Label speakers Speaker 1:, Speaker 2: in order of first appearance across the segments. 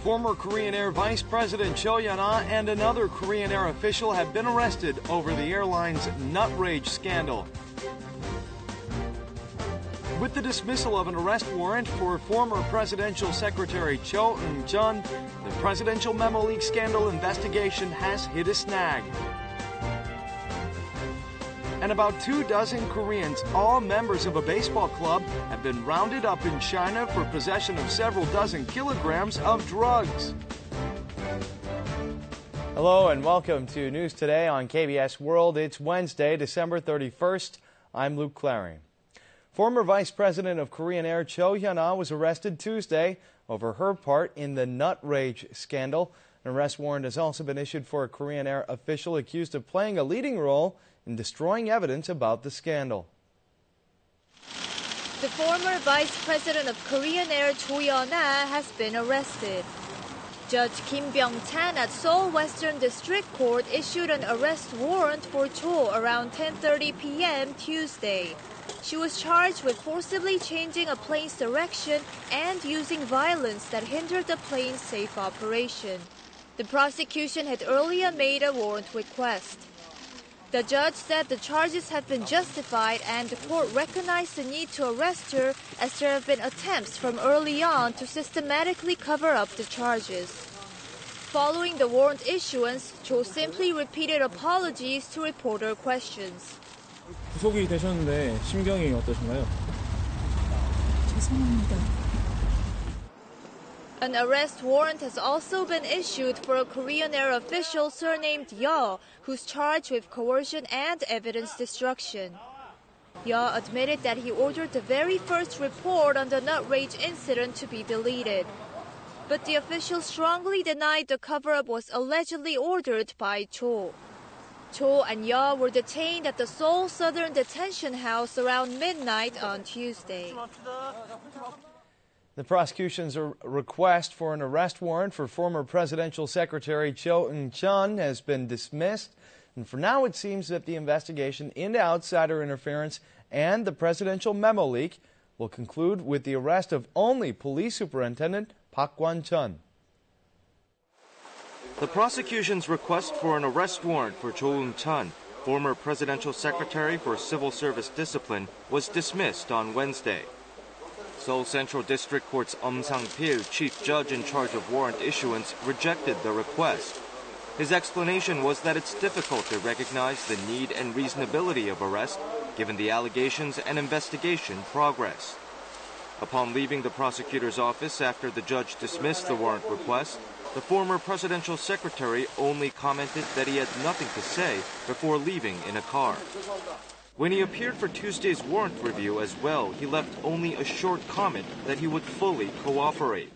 Speaker 1: Former Korean Air Vice President Cho Hyun-ah and another Korean Air official have been arrested over the airline's nut rage scandal. With the dismissal of an arrest warrant for former Presidential Secretary Cho Hyun-ah, the presidential memo leak scandal investigation has hit a snag. And about 24 Koreans, all members of a baseball club, have been rounded up in China for possession of several dozen kilograms of drugs. Hello and welcome to News Today on KBS World. It's Wednesday, December 31st. I'm Luke Clary. Former Vice President of Korean Air Cho Hyun-ah was arrested Tuesday over her part in the nut rage scandal. An arrest warrant has also been issued for a Korean Air official accused of playing a leading role in destroying evidence about the scandal.
Speaker 2: The former Vice President of Korean Air Cho Hyun-ah has been arrested. Judge Kim Byeong-chan at Seoul Western District Court issued an arrest warrant for Cho around 10:30 p.m. Tuesday. She was charged with forcibly changing a plane's direction and using violence that hindered the plane's safe operation. The prosecution had earlier made a warrant request. The judge said the charges have been justified and the court recognized the need to arrest her as there have been attempts from early on to systematically cover up the charges. Following the warrant issuance, Cho simply repeated apologies to reporter questions.
Speaker 3: 구속이 되셨는데 심경이 어떠신가요?
Speaker 2: 죄송합니다. An arrest warrant has also been issued for a Korean Air official surnamed Yeo, who's charged with coercion and evidence destruction. Yeo admitted that he ordered the very first report on the nut rage incident to be deleted. But the official strongly denied the cover-up was allegedly ordered by Cho. Cho and Yeo were detained at the Seoul Southern Detention House around midnight on Tuesday.
Speaker 1: The prosecution's request for an arrest warrant for former Presidential Secretary Cho Hyun-ah has been dismissed. And for now, it seems that the investigation into outsider interference and the presidential memo leak will conclude with the arrest of only Police Superintendent Park Kwon-chun. The prosecution's request for an arrest warrant for Cho Hyun-ah, former Presidential Secretary for Civil Service Discipline, was dismissed on Wednesday. Seoul Central District Court's Sang-pil, chief judge in charge of warrant issuance, rejected the request. His explanation was that it's difficult to recognize the need and reasonability of arrest given the allegations and investigation progress. Upon leaving the prosecutor's office after the judge dismissed the warrant request, the former presidential secretary only commented that he had nothing to say before leaving in a car. When he appeared for Tuesday's warrant review as well, he left only a short comment that he would fully cooperate.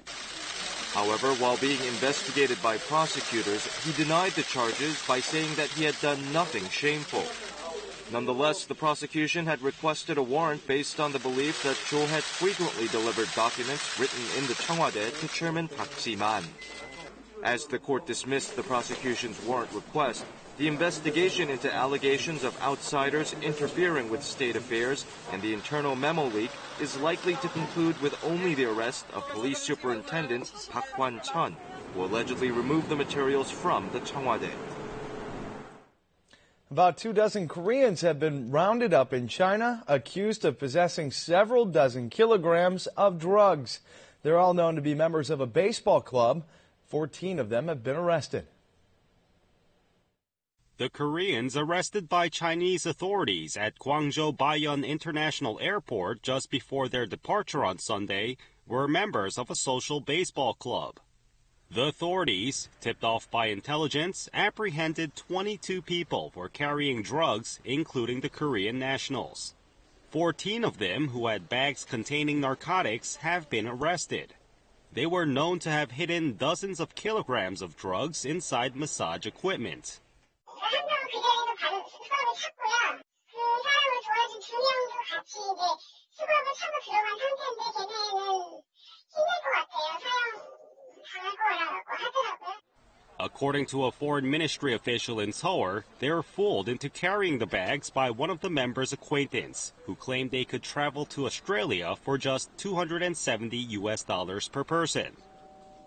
Speaker 1: However, while being investigated by prosecutors, he denied the charges by saying that he had done nothing shameful. Nonetheless, the prosecution had requested a warrant based on the belief that Cho had frequently delivered documents written in the Cheongwade to Chairman Park Ji-man. As the court dismissed the prosecution's warrant request, the investigation into allegations of outsiders interfering with state affairs and the internal memo leak is likely to conclude with only the arrest of Police Superintendent Park Kwon-chun, who allegedly removed the materials from the Cheongwade. About 24 Koreans have been rounded up in China, accused of possessing several dozen kilograms of drugs. They're all known to be members of a baseball club. 14 of them have been arrested.
Speaker 4: The Koreans arrested by Chinese authorities at Gwangju Bayeon International Airport just before their departure on Sunday were members of a social baseball club. The authorities, tipped off by intelligence, apprehended 22 people for carrying drugs, including the Korean nationals. 14 of them who had bags containing narcotics have been arrested. They were known to have hidden dozens of kilograms of drugs inside massage equipment. According to a foreign ministry official in Seoul, they were fooled into carrying the bags by one of the members' acquaintance, who claimed they could travel to Australia for just $270 per person.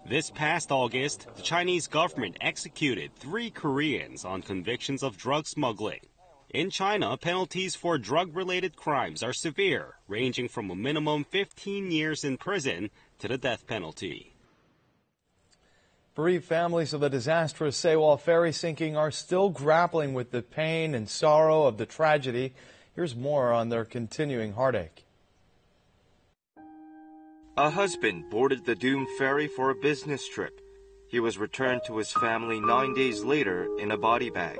Speaker 4: This past August, the Chinese government executed 3 Koreans on convictions of drug smuggling. In China, penalties for drug-related crimes are severe, ranging from a minimum 15 years in prison to the death penalty.
Speaker 5: Bereaved families of the disastrous Seoul ferry sinking are still grappling with the pain and sorrow of the tragedy. Here's more on their continuing heartache.
Speaker 1: A husband boarded the doomed ferry for a business trip. He was returned to his family 9 days later in a body bag.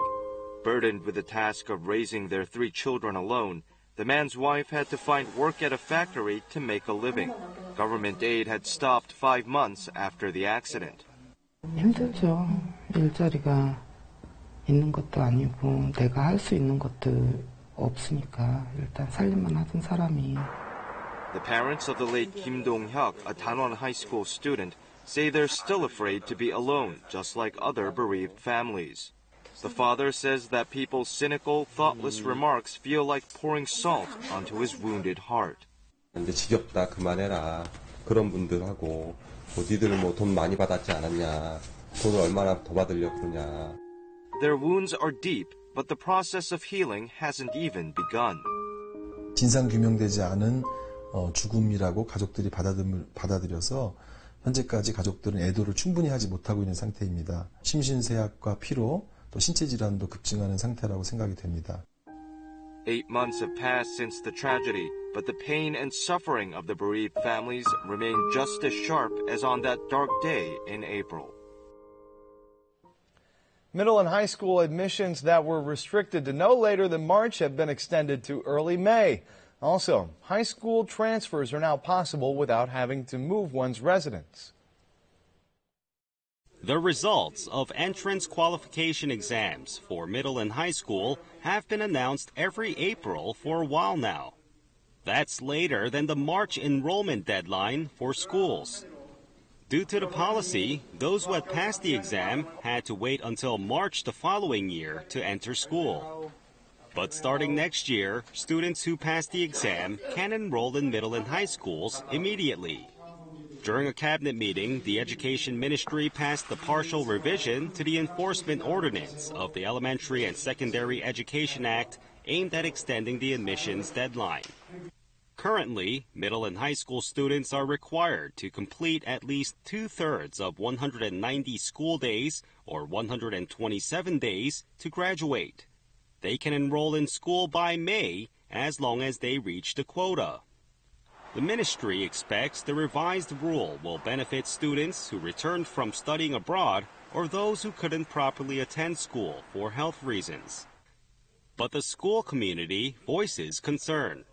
Speaker 1: Burdened with the task of raising their 3 children alone, the man's wife had to find work at a factory to make a living. Government aid had stopped 5 months after the accident.
Speaker 6: 힘들죠. 일자리가 있는 것도 아니고 내가 할 수 있는 것도 없으니까 일단 살림만 하던 사람이.
Speaker 1: The parents of the late Kim Dong-hyuk, a Danwon High School student, say they're still afraid to be alone, just like other bereaved families. The father says that people's cynical, thoughtless remarks feel like pouring salt onto his wounded heart.
Speaker 7: 이제 지겹다, 그만해라. 그런 분들하고 니들 돈 많이 받았지 않았냐. 돈을 얼마나 더 받으려고 그러냐.
Speaker 1: Their wounds are deep, but the process of healing hasn't even begun.
Speaker 8: 진상 규명되지 않은 죽음이라고 가족들이 받아들여서 현재까지 가족들은 애도를 충분히 하지 못하고 있는 상태입니다. 심신쇠약과 피로, 또 신체 질환도 급증하는 상태라고 생각이 됩니다.
Speaker 1: 8 months have passed since the tragedy, but the pain and suffering of the bereaved families remain just as sharp as on that dark day in April.
Speaker 5: Middle and high school admissions that were restricted to no later than March have been extended to early May. Also, high school transfers are now possible without having to move one's residence.
Speaker 4: The results of entrance qualification exams for middle and high school have been announced every April for a while now. That's later than the March enrollment deadline for schools. Due to the policy, those who had passed the exam had to wait until March the following year to enter school. But starting next year, students who pass the exam can enroll in middle and high schools immediately. During a cabinet meeting, the Education Ministry passed the partial revision to the enforcement ordinance of the Elementary and Secondary Education Act aimed at extending the admissions deadline. Currently, middle and high school students are required to complete at least 2/3 of 190 school days or 127 days to graduate. They can enroll in school by May as long as they reach the quota. The ministry expects the revised rule will benefit students who returned from studying abroad or those who couldn't properly attend school for health reasons. But the school community voices concern.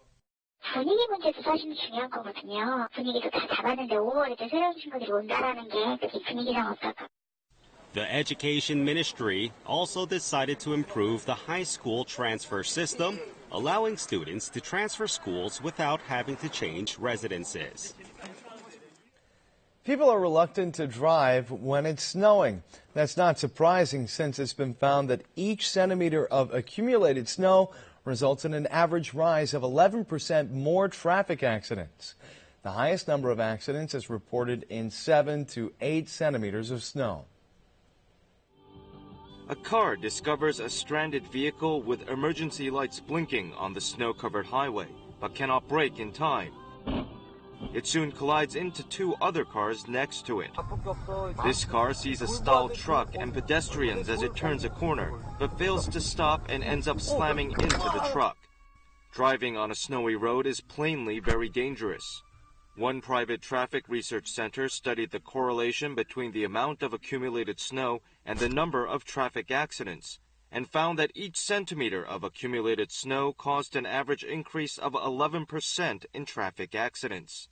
Speaker 9: 분위기 문제도 사실은 중요한 거거든요. 분위기도 다 잡았는데 5월에 또 새로운 친구들이 온다라는 게 그게 분위기랑 어떨까?
Speaker 4: The Education Ministry also decided to improve the high school transfer system, allowing students to transfer schools without having to change residences.
Speaker 5: People are reluctant to drive when it's snowing. That's not surprising since it's been found that each centimeter of accumulated snow results in an average rise of 11% more traffic accidents. The highest number of accidents is reported in 7 to 8 centimeters of snow.
Speaker 1: A car discovers a stranded vehicle with emergency lights blinking on the snow-covered highway, but cannot brake in time. It soon collides into 2 other cars next to it. This car sees a stalled truck and pedestrians as it turns a corner, but fails to stop and ends up slamming into the truck. Driving on a snowy road is plainly very dangerous. One private traffic research center studied the correlation between the amount of accumulated snow and the number of traffic accidents, and found that each centimeter of accumulated snow caused an average increase of 11% in traffic accidents.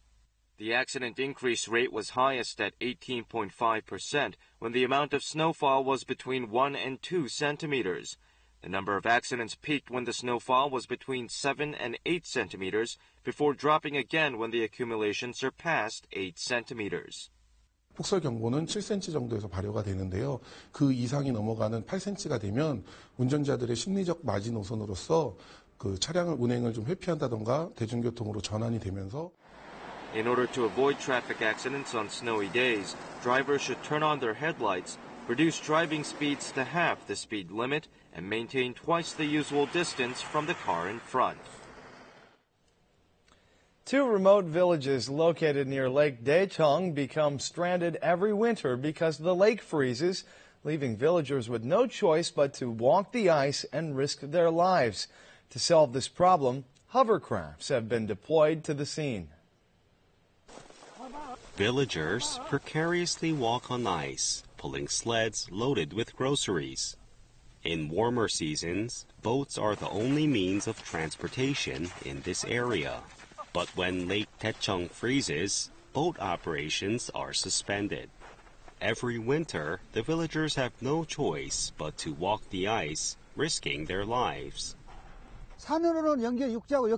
Speaker 1: The accident increase rate was highest at 18.5% when the amount of snowfall was between 1 and 2 centimeters. The number of accidents peaked when the snowfall was between 7 and 8 centimeters before dropping again when the accumulation surpassed 8 centimeters.
Speaker 10: 폭설 경보는 7cm 정도에서 발효가 되는데요. 그 이상이 넘어가는 8cm가 되면 운전자들의 심리적 마지노선으로서 그 차량을 운행을 좀 회피한다던가 대중교통으로 전환이 되면서
Speaker 1: In order to avoid traffic accidents on snowy days, drivers should turn on their headlights, reduce driving speeds to half the speed limit, and maintain twice the usual distance from the car in front.
Speaker 5: Two remote villages located near Lake Daecheong become stranded every winter because the lake freezes, leaving villagers with no choice but to walk the ice and risk their lives. To solve this problem, hovercrafts have been deployed to the scene.
Speaker 4: Villagers precariously walk on ice, pulling sleds loaded with groceries. In warmer seasons, boats are the only means of transportation in this area. But when Lake Daecheong freezes, boat operations are suspended. Every winter, the villagers have no choice but to walk the ice, risking their lives.
Speaker 11: 산으로는 육지하고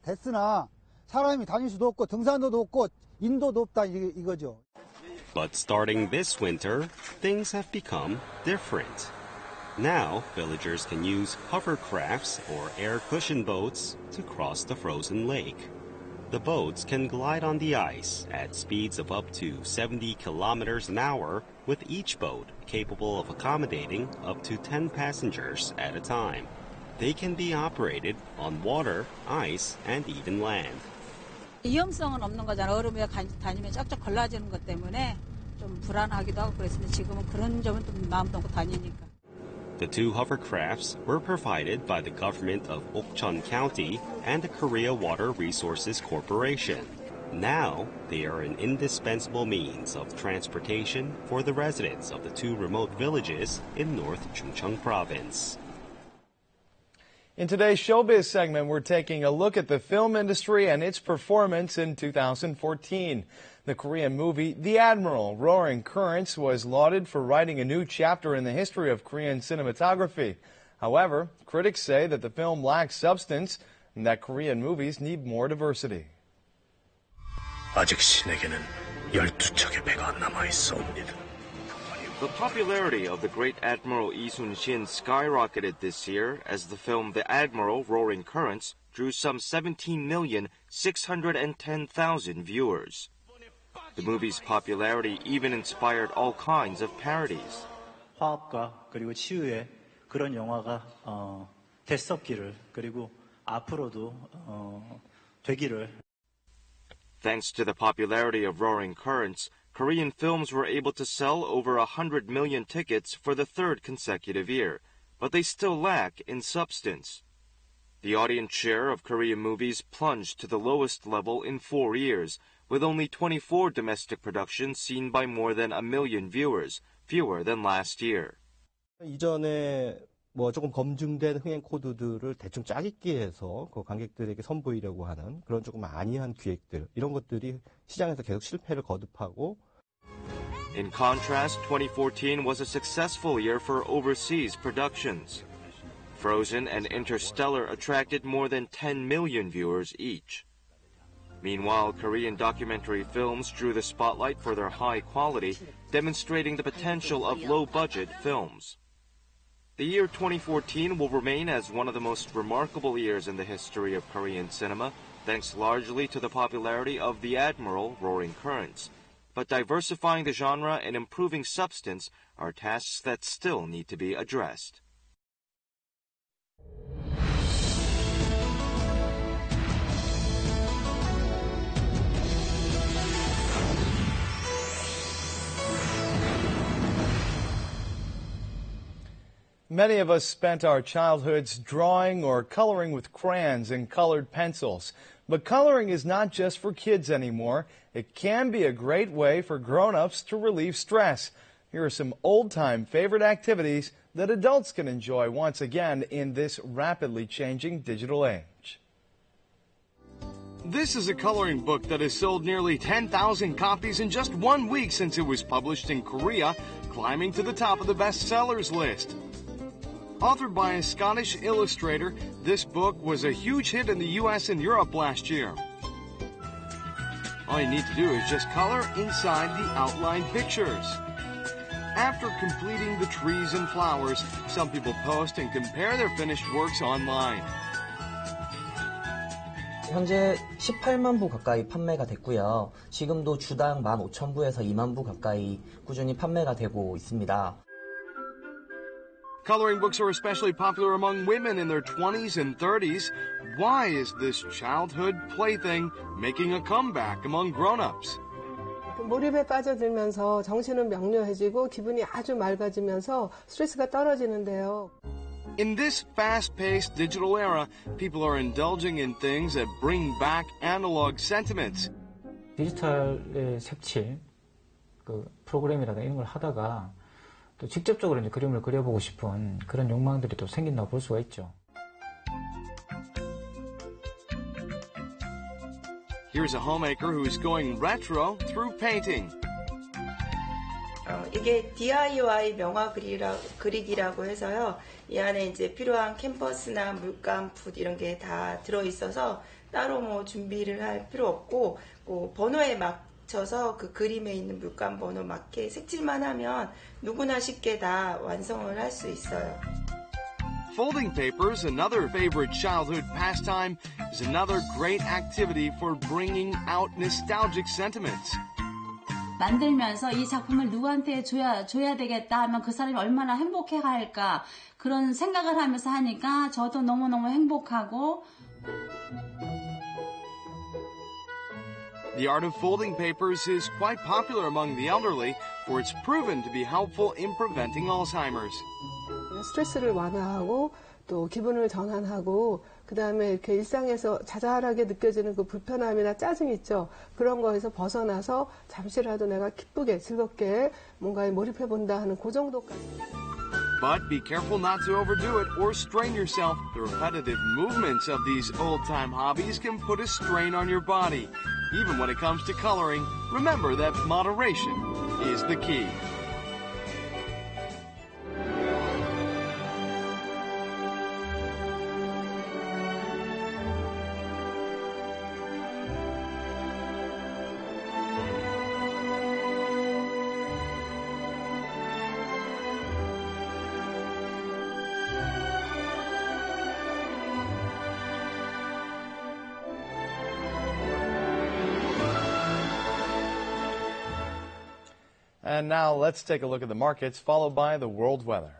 Speaker 11: 됐으나 사람이 다닐 수도 없고 등산로도 없고 인도도 없다 이거죠.
Speaker 4: But starting this winter, things have become different. Now, villagers can use hovercrafts or air cushion boats to cross the frozen lake. The boats can glide on the ice at speeds of up to 70 kilometers an hour, with each boat capable of accommodating up to 10 passengers at a time. They can be operated on water, ice, and even land.
Speaker 12: 위험성은 없는 거잖아. 얼음에 다니면 쫙쫙 걸러지는 것 때문에 좀 불안하기도 하고 그랬는데 지금은 그런 점은 좀 마음 놓고 다니니까.
Speaker 4: The two hovercrafts were provided by the government of Okcheon County and the Korea Water Resources Corporation. Now, they are an indispensable means of transportation for the residents of the two remote villages in North Chungcheong Province.
Speaker 5: In today's Showbiz segment, we're taking a look at the film industry and its performance in 2014. The Korean movie The Admiral, Roaring Currents, was lauded for writing a new chapter in the history of Korean cinematography. However, critics say that the film lacks substance and that Korean movies need more diversity.
Speaker 13: 아직 신에게는 12척의 배가 남아 있사옵니다.
Speaker 1: The popularity of the great Admiral Lee Sun-shin skyrocketed this year as the film The Admiral, Roaring Currents drew some 17,610,000 viewers. The movie's popularity even inspired all kinds of parodies.
Speaker 14: 화합과 그리고 치유의 그런 영화가 됐었기를 그리고 앞으로도 되기를.
Speaker 1: Thanks to the popularity of Roaring Currents, Korean films were able to sell over 100 million tickets for the third consecutive year, but they still lack in substance. The audience share of Korean movies plunged to the lowest level in 4 years, with only 24 domestic productions seen by more than 1 million viewers, fewer than last year.
Speaker 15: 이전에 조금 검증된 흥행 코드들을 대충 짜깁기 해서 그 관객들에게 선보이려고 하는 그런 조금 안이한 기획들, 이런 것들이 시장에서 계속 실패를 거듭하고.
Speaker 1: In contrast, 2014 was a successful year for overseas productions. Frozen and Interstellar attracted more than 10 million viewers each. Meanwhile, Korean documentary films drew the spotlight for their high quality, demonstrating the potential of low-budget films. The year 2014 will remain as one of the most remarkable years in the history of Korean cinema, thanks largely to the popularity of The Admiral, Roaring Currents. But diversifying the genre and improving substance are tasks that still need to be addressed.
Speaker 5: Many of us spent our childhoods drawing or coloring with crayons and colored pencils. But coloring is not just for kids anymore. It can be a great way for grown-ups to relieve stress. Here are some old-time favorite activities that adults can enjoy once again in this rapidly changing digital age.
Speaker 16: This is a coloring book that has sold nearly 10,000 copies in just 1 week since it was published in Korea, climbing to the top of the bestsellers list. Authored by a Scottish illustrator, this book was a huge hit in the US and Europe last year. All you need to do is just color inside the outline pictures. After completing the trees and flowers, some people post and compare their finished works online.
Speaker 17: 현재 18만 부 가까이 판매가 됐고요. 지금도 주당 15,000부에서 2만 부 가까이 꾸준히 판매가 되고 있습니다.
Speaker 16: Coloring books are especially popular among women in their 20s and 30s. Why is this childhood plaything making a comeback among grown-ups?
Speaker 18: 몰입에 빠져들면서 정신은 명료해지고 기분이 아주 맑아지면서 스트레스가 떨어지는데요.
Speaker 16: In this fast-paced digital era, people are indulging in things that bring back analog sentiments.
Speaker 19: 디지털의 색칠, 프로그램이라든가 이런 걸 하다가 또 직접적으로 이제 그림을 그려보고 싶은 그런 욕망들이 또 생긴다고 볼 수가 있죠.
Speaker 16: Here's a homemaker who's going retro through painting.
Speaker 20: 이게 DIY 명화 그리기라고 해서요. 이 안에 이제 필요한 캔버스나 물감, 붓 이런 게 다 들어있어서 따로 뭐 준비를 할 필요 없고 번호에 맞춰서 그 그림에 있는 물감 번호 맞게 색칠만 하면 누구나 쉽게 다 완성을 할 수 있어요.
Speaker 16: Folding papers, another favorite childhood pastime, is another great activity for bringing out nostalgic sentiments.
Speaker 21: 만들면서 이 작품을 누구한테 줘야 되겠다 하면 그 사람이 얼마나 행복해할까 그런 생각을 하면서 하니까 저도 너무너무 행복하고.
Speaker 16: The art of folding papers is quite popular among the elderly, for it's proven to be helpful in preventing Alzheimer's.
Speaker 18: 스트레스를 완화하고 또 기분을 전환하고 그다음에 이렇게 일상에서 자잘하게 느껴지는 그 불편함이나 짜증 있죠. 그런 거에서 벗어나서 잠시라도 내가 기쁘게 즐겁게 뭔가에 몰입해 본다 하는 그 정도까지.
Speaker 16: But be careful not to overdo it or strain yourself. The repetitive movements of these old-time hobbies can put a strain on your body. Even when it comes to coloring, remember that moderation is the key.
Speaker 5: And now let's take a look at the markets, followed by the world weather.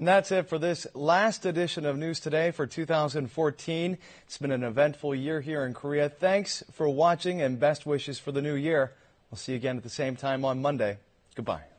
Speaker 5: And that's it for this last edition of News Today for 2014. It's been an eventful year here in Korea. Thanks for watching and best wishes for the new year. We'll see you again at the same time on Monday. Goodbye.